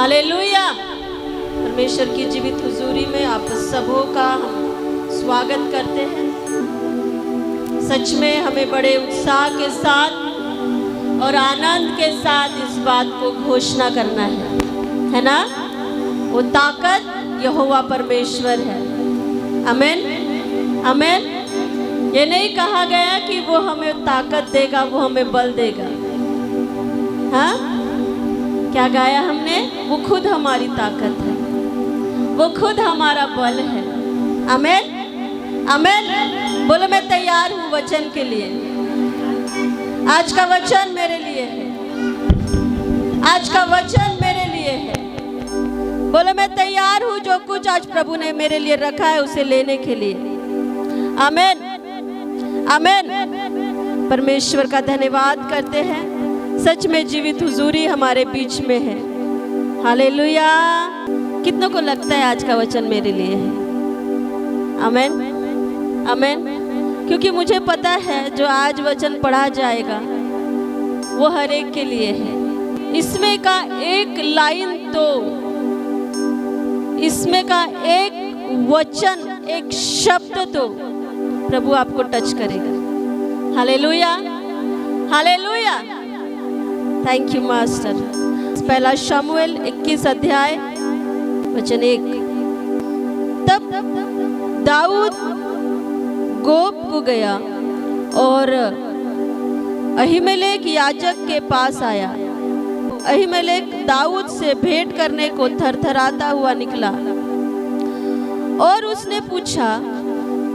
Hallelujah. परमेश्वर की जीवित हुजूरी में आप सबों का स्वागत करते हैं। सच में हमें बड़े उत्साह के साथ और आनंद के साथ इस बात को घोषणा करना है ना? वो ताकत यहोवा परमेश्वर है। आमीन आमीन। ये नहीं कहा गया कि वो हमें ताकत देगा, वो हमें बल देगा। हाँ, क्या गाया हमने? वो खुद हमारी ताकत है, वो खुद हमारा बल है। आमीन आमीन। बोलो मैं तैयार हूँ वचन के लिए। आज का वचन मेरे लिए है, आज का वचन मेरे लिए है। बोलो मैं तैयार हूँ जो कुछ आज प्रभु ने मेरे लिए रखा है उसे लेने के लिए। आमीन आमीन। परमेश्वर का धन्यवाद करते हैं। सच में जीवित हुजूरी हमारे बीच में है। हालेलुया। कितनों को लगता है आज का वचन मेरे लिए है? आमीन आमीन। क्योंकि मुझे पता है जो आज वचन पढ़ा जाएगा वो हर एक के लिए है। इसमें का एक लाइन तो, इसमें का एक वचन, एक शब्द तो प्रभु आपको टच करेगा। Hallelujah hallelujah. Thank you master. पहला शमूएल 21 अध्याय वचन 1। तब दाऊद गोब को गया और अहीमेलेक याजक के पास आया। अहीमेलेक दाऊद से भेंट करने को थरथराता हुआ निकला और उसने पूछा,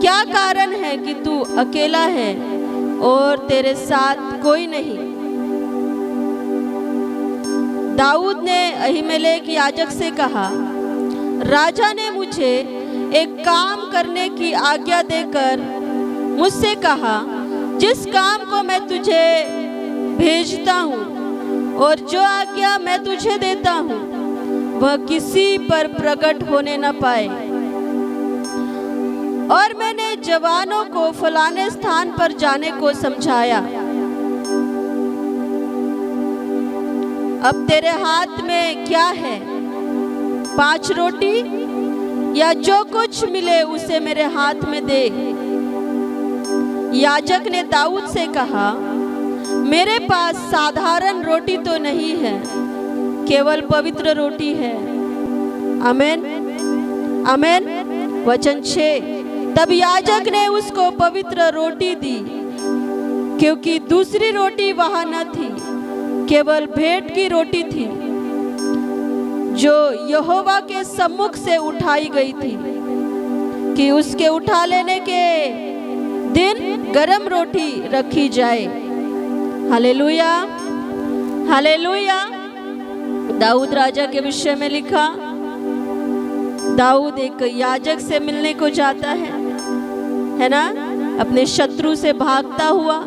क्या कारण है कि तू अकेला है और तेरे साथ कोई नहीं? दाऊद ने अहीमेलेक याजक से कहा, राजा ने मुझे एक काम करने की आज्ञा देकर मुझसे कहा, जिस काम को मैं तुझे भेजता हूँ और जो आज्ञा मैं तुझे देता हूँ वह किसी पर प्रकट होने न पाए। और मैंने जवानों को फलाने स्थान पर जाने को समझाया। अब तेरे हाथ में क्या है? 5 रोटी या जो कुछ मिले उसे मेरे हाथ में दे। याजक ने दाऊद से कहा, मेरे पास साधारण रोटी तो नहीं है, केवल पवित्र रोटी है। आमीन आमीन। वचन 6। तब याजक ने उसको पवित्र रोटी दी, क्योंकि दूसरी रोटी वहां न थी, केवल भेंट की रोटी थी जो यहोवा के सम्मुख से उठाई गई थी कि उसके उठा लेने के दिन गरम रोटी रखी जाए। Hallelujah hallelujah. दाऊद राजा के विषय में लिखा, दाऊद एक याजक से मिलने को जाता है ना, अपने शत्रु से भागता हुआ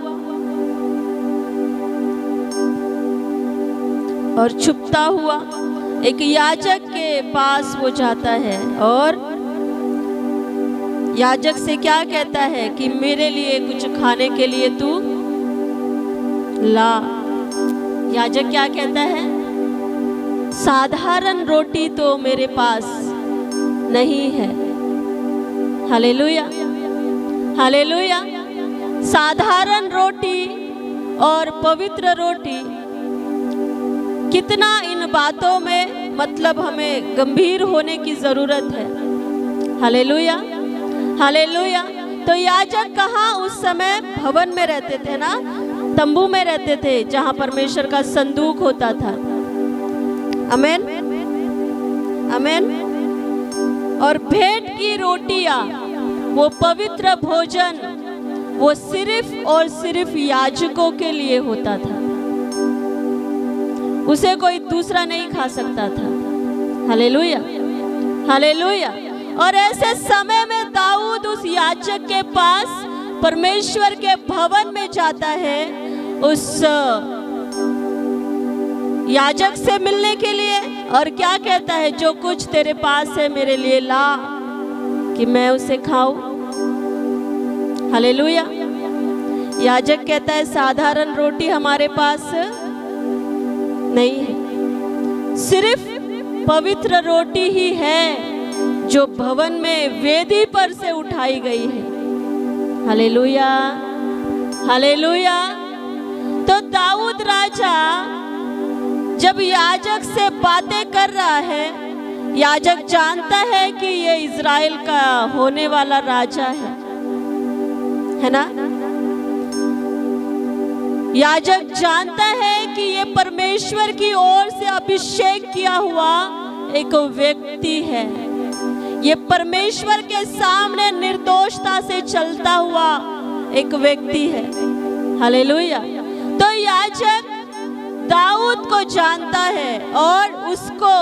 और छुपता हुआ एक याजक के पास वो जाता है और याजक से क्या कहता है कि मेरे लिए कुछ खाने के लिए तू ला। याजक क्या कहता है? साधारण रोटी तो मेरे पास नहीं है। Hallelujah hallelujah. साधारण रोटी और पवित्र रोटी, कितना इन बातों में मतलब हमें गंभीर होने की जरूरत है। Hallelujah hallelujah. तो याजक कहाँ उस समय भवन में रहते थे ना, तंबू में रहते थे जहां परमेश्वर का संदूक होता था। आमीन आमीन। और भेंट की रोटियां, वो पवित्र भोजन, वो सिर्फ और सिर्फ याजकों के लिए होता था, उसे कोई दूसरा नहीं खा सकता था। Hallelujah hallelujah. और ऐसे समय में दाऊद उस याजक के पास परमेश्वर के भवन में जाता है, उस याजक से मिलने के लिए, और क्या कहता है? जो कुछ तेरे पास है मेरे लिए ला कि मैं उसे खाऊं। हालेलुया। याजक कहता है साधारण रोटी हमारे पास नहीं है, सिर्फ पवित्र रोटी ही है जो भवन में वेदी पर से उठाई गई है। Hallelujah, hallelujah. तो दाऊद राजा जब याजक से बातें कर रहा है, याजक जानता है कि ये इज़राइल का होने वाला राजा है ना। याजक जानता है कि ये परमेश्वर की ओर से अभिषेक किया हुआ एक व्यक्ति है। ये परमेश्वर के सामने निर्दोषता से चलता हुआ एक व्यक्ति है। हालेलुया। तो याजक दाऊद को जानता है और उसको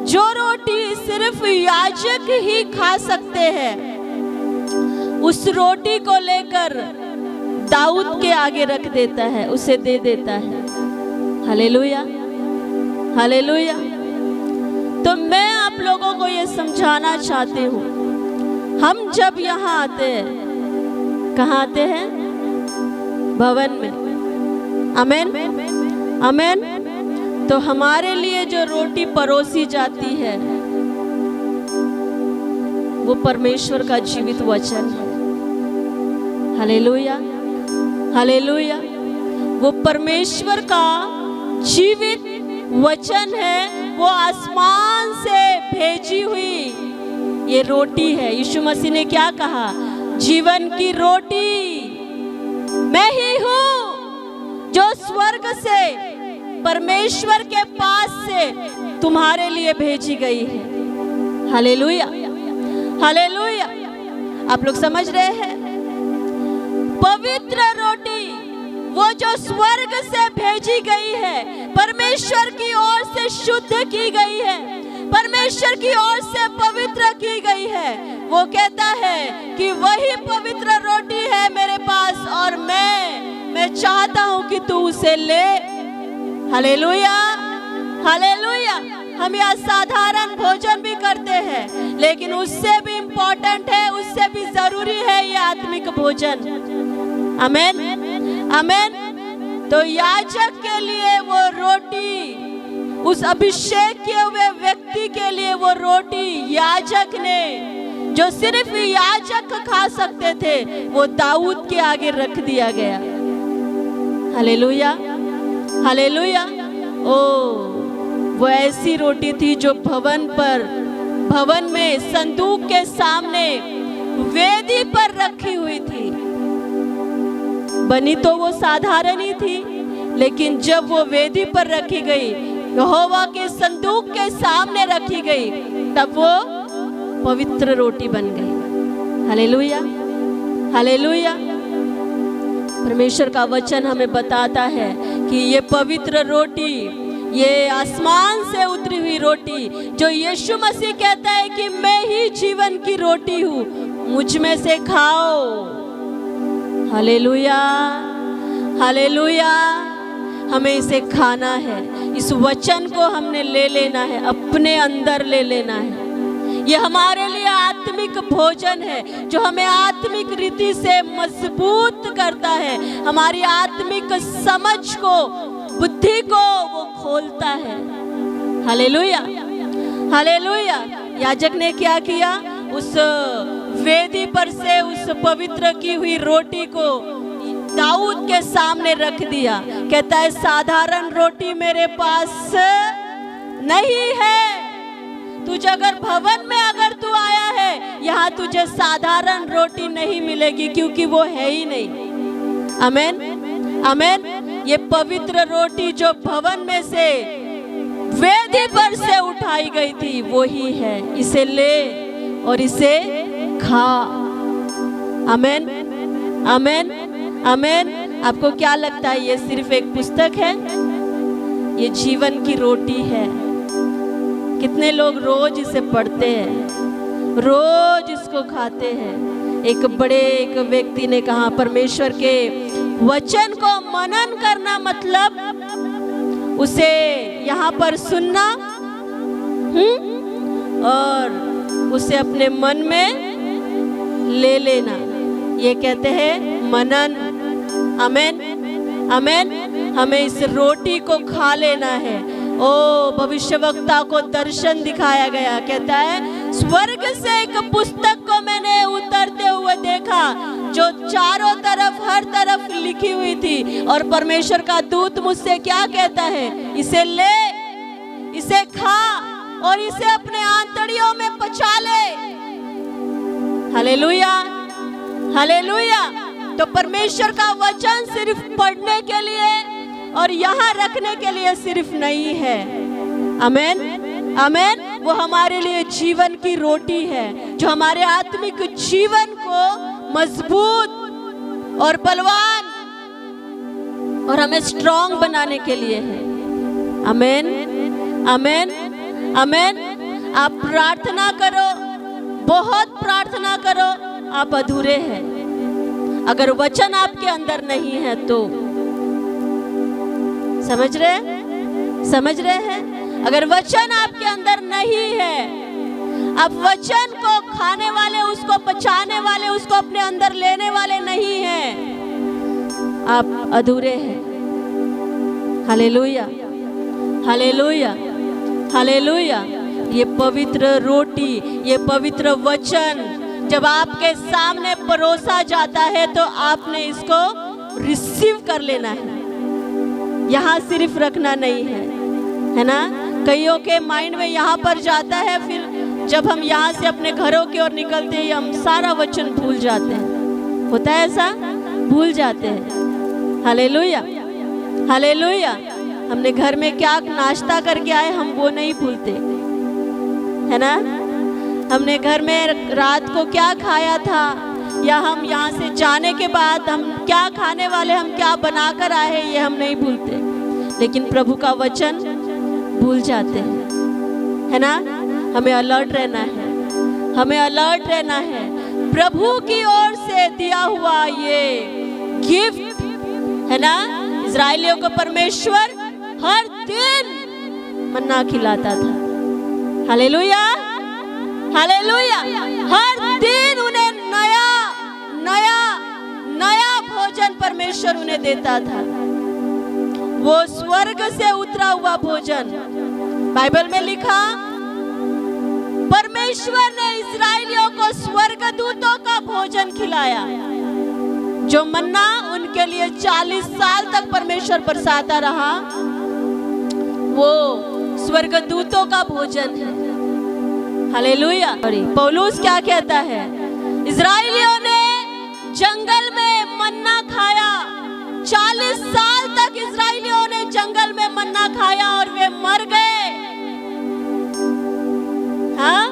जो रोटी सिर्फ याजक ही खा सकते हैं, उस रोटी को लेकर दाऊद के आगे रख देता है, उसे दे देता है। Hallelujah, hallelujah. तो मैं आप लोगों को ये समझाना चाहती हूँ, हम जब यहाँ आते हैं, कहाँ आते हैं? भवन में। आमेन, आमेन। तो हमारे लिए जो रोटी परोसी जाती है वो परमेश्वर का जीवित वचन है। Hallelujah, hallelujah. वो परमेश्वर का जीवित वचन है, वो आसमान से भेजी हुई ये रोटी है। यीशु मसीह ने क्या कहा? जीवन की रोटी मैं ही हूँ जो स्वर्ग से परमेश्वर के पास से तुम्हारे लिए भेजी गई है। Hallelujah, hallelujah. आप लोग समझ रहे हैं? पवित्र रोटी वो जो स्वर्ग से भेजी गई है, परमेश्वर की ओर से शुद्ध की गई है, परमेश्वर की ओर से पवित्र की गई है। वो कहता है कि वही पवित्र रोटी है मेरे पास और मैं चाहता हूं कि तू उसे ले। Hallelujah, hallelujah. हम यह साधारण भोजन भी करते हैं, लेकिन उससे भी इम्पोर्टेंट है, उससे भी जरूरी है ये आत्मिक भोजन। आमेन, आमेन। तो याजक के लिए वो रोटी, उस अभिषेक किए हुए व्यक्ति के लिए वो रोटी याजक ने, जो सिर्फ याजक खा सकते थे, वो दाऊद के आगे रख दिया गया। Hallelujah, hallelujah. ओ, वो ऐसी रोटी थी जो भवन में संदूक के सामने वेदी पर रखी हुई थी। बनी तो वो साधारण ही थी, लेकिन जब वो वेदी पर रखी गई, यहोवा के संदूक के सामने रखी गई, तब वो पवित्र रोटी बन गई। Hallelujah, hallelujah. परमेश्वर का वचन हमें बताता है कि ये पवित्र रोटी, ये आसमान से उतरी हुई रोटी, जो यीशु मसीह कहता है कि मैं ही जीवन की रोटी हूँ, मुझ में से खाओ। Hallelujah, hallelujah. हमें इसे खाना है, इस वचन को हमने ले लेना है, अपने अंदर ले लेना है। ये हमारे लिए आत्मिक भोजन है, जो हमें आत्मिक रीति से मजबूत करता है, हमारी आत्मिक समझ को, बुद्धि को वो खोलता है। Hallelujah, hallelujah. याजक ने क्या किया? उस वेदी पर से उस पवित्र की हुई रोटी को दाऊद के सामने रख दिया। कहता है साधारण रोटी मेरे पास नहीं है। तुझे अगर भवन में अगर तू आया है, यहाँ तुझे साधारण रोटी नहीं मिलेगी, क्योंकि वो है ही नहीं। आमेन, आमेन। ये पवित्र रोटी जो भवन में से वेदी पर से उठाई गई थी, वो ही है। इसे ले और इसे खा। आमेन, आमेन, आमेन। आपको क्या लगता है ये सिर्फ एक पुस्तक है? ये जीवन की रोटी है। कितने लोग रोज इसे पढ़ते हैं, रोज इसको खाते हैं। एक व्यक्ति ने कहा, परमेश्वर के वचन को मनन करना मतलब उसे यहाँ पर सुनना और उसे अपने मन में ले लेना। ये कहते हैं मनन। आमेन, आमेन। हमें इस रोटी को खा लेना है, ओ भविष्यवक्ता को दर्शन दिखाया गया, कहता है स्वर्ग से एक पुस्तक को मैंने उतरते हुए देखा जो चारों तरफ हर तरफ लिखी हुई थी। और परमेश्वर का दूत मुझसे क्या कहता है, इसे ले, इसे खा और इसे अपने आंतड़ियों में पचा ले। Hallelujah, hallelujah. तो परमेश्वर का वचन सिर्फ पढ़ने के लिए और यहाँ रखने के लिए सिर्फ नहीं है। आमेन, आमेन। वो हमारे लिए जीवन की रोटी है जो हमारे आत्मिक जीवन को मजबूत और बलवान और हमें स्ट्रॉन्ग बनाने के लिए है। आमेन, आमेन, आमेन। आप प्रार्थना करो, बहुत प्रार्थना करो, आप अधूरे हैं अगर वचन आपके अंदर नहीं है तो। समझ रहे, समझ रहे हैं? अगर वचन आपके अंदर नहीं है, आप वचन को खाने वाले, उसको पचाने वाले, उसको अपने अंदर लेने वाले नहीं हैं, आप अधूरे हैं। Hallelujah, hallelujah, hallelujah. ये पवित्र रोटी, ये पवित्र वचन जब आपके सामने परोसा जाता है तो आपने इसको रिसीव कर लेना है, यहाँ सिर्फ रखना नहीं है ना। कईयों के माइंड में यहाँ पर जाता है, फिर जब हम यहाँ से अपने घरों की ओर निकलते हैं हम सारा वचन भूल जाते हैं। होता है ऐसा, भूल जाते हैं। Hallelujah, hallelujah. हमने घर में क्या नाश्ता करके आए हम वो नहीं भूलते, है ना। हमने घर में रात को क्या खाया था, या हम यहाँ से जाने के बाद हम क्या खाने वाले, हम क्या बनाकर आए हैं, ये हम नहीं भूलते। लेकिन प्रभु का वचन भूल जाते हैं, है ना। हमें अलर्ट रहना है, हमें अलर्ट रहना है। प्रभु की ओर से दिया हुआ ये गिफ्ट है ना, इजराइलियों को परमेश्वर हर दिन मन्ना खिलाता था। Hallelujah, hallelujah. हर दिन उन्हें नया नया नया भोजन परमेश्वर उन्हें देता था, वो स्वर्ग से उतरा हुआ भोजन। बाइबल में लिखा, परमेश्वर ने इस्राएलियों को स्वर्गदूतों का भोजन खिलाया, जो मन्ना उनके लिए 40 साल तक परमेश्वर बरसाता रहा, वो स्वर्गदूतों का भोजन है। हालेलुया। पौलुस क्या कहता है, इस्राएलियों ने जंगल में मन्ना खाया, 40 साल तक इस्राएलियों ने जंगल में मन्ना खाया और वे मर गए। हाँ,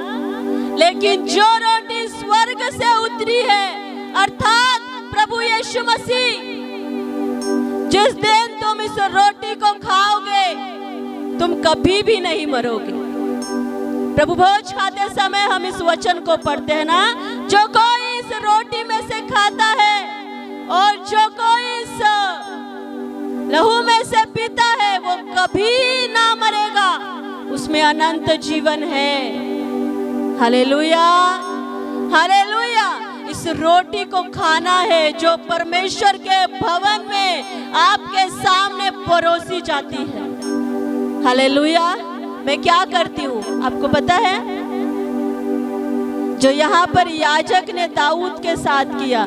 लेकिन जो रोटी स्वर्ग से उतरी है, अर्थात प्रभु यीशु मसीह, जिस दिन तुम इस रोटी को खाओगे तुम कभी भी नहीं मरोगे। प्रभु भोज खाते समय हम इस वचन को पढ़ते हैं ना, जो कोई इस रोटी में से खाता है और जो कोई इस लहू में से पीता है वो कभी ना मरेगा, उसमें अनंत जीवन है। Hallelujah, hallelujah. इस रोटी को खाना है जो परमेश्वर के भवन में आपके सामने परोसी जाती है। हालेलुया। मैं क्या करती हूँ आपको पता है, जो यहाँ पर याजक ने दाऊद के साथ किया,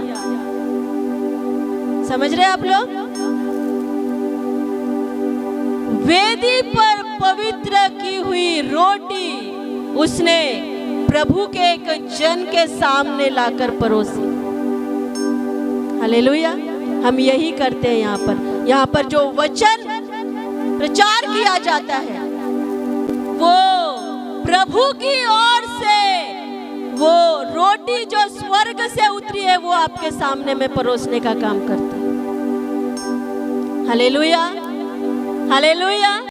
समझ रहे आप लोग? वेदी पर पवित्र की हुई रोटी उसने प्रभु के एक जन के सामने लाकर परोसी। हालेलुया। हम यही करते हैं यहाँ पर जो वचन प्रचार किया जाता है वो प्रभु की ओर से वो रोटी जो स्वर्ग से उतरी है वो आपके सामने में परोसने का काम करती है। Hallelujah, hallelujah.